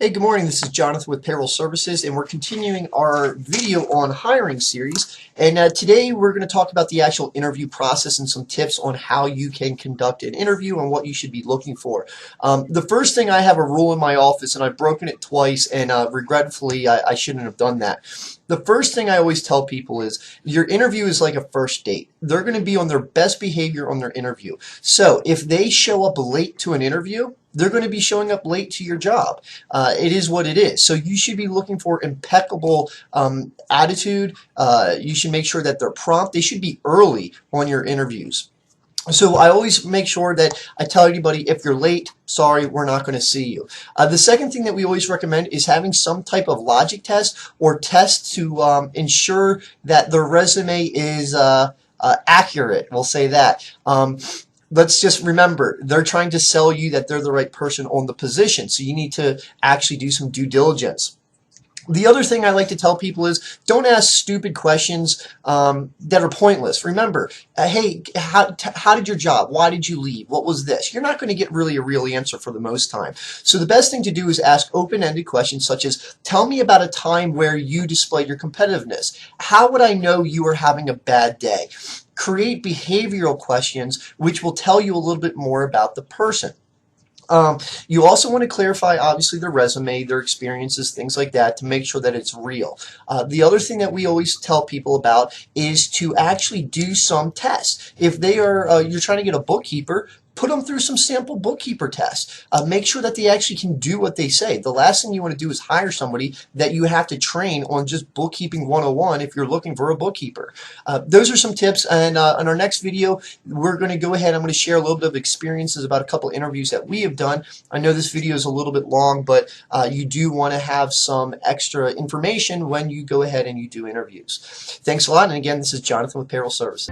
Hey, good morning. This is Jonathan with Payroll Services, and we're continuing our video on hiring series. And today we're going to talk about the actual interview process and some tips on how you can conduct an interview and what you should be looking for. The first thing, I have a rule in my office, and I've broken it twice, and regretfully, I shouldn't have done that. The first thing I always tell people is your interview is like a first date. They're going to be on their best behavior on their interview. So if they show up late to an interview, they're going to be showing up late to your job. It is what it is. So you should be looking for impeccable attitude. You should make sure that they're prompt. They should be early on your interviews. So I always make sure that I tell anybody, if you're late, sorry, we're not going to see you. The second thing that we always recommend is having some type of logic test or test to ensure that their resume is accurate. We'll say that. Let's just remember, they're trying to sell you that they're the right person on the position, so you need to actually do some due diligence. The other thing I like to tell people is don't ask stupid questions that are pointless. Remember, hey, how did your job? Why did you leave? What was this? You're not going to get really a real answer for the most time. So the best thing to do is ask open-ended questions such as, tell me about a time where you displayed your competitiveness. How would I know you were having a bad day? Create behavioral questions which will tell you a little bit more about the person. You also want to clarify, obviously, their resume, their experiences, things like that, to make sure that it's real. The other thing that we always tell people about is to actually do some tests. If they are, you're trying to get a bookkeeper, put them through some sample bookkeeper tests. Make sure that they actually can do what they say. The last thing you want to do is hire somebody that you have to train on just bookkeeping 101 if you're looking for a bookkeeper. Those are some tips, and in our next video, we're going to go ahead. I'm going to share a little bit of experiences about a couple interviews that we have done. I know this video is a little bit long, but you do want to have some extra information when you go ahead and you do interviews. Thanks a lot, and again, this is Jonathan with Payroll Services.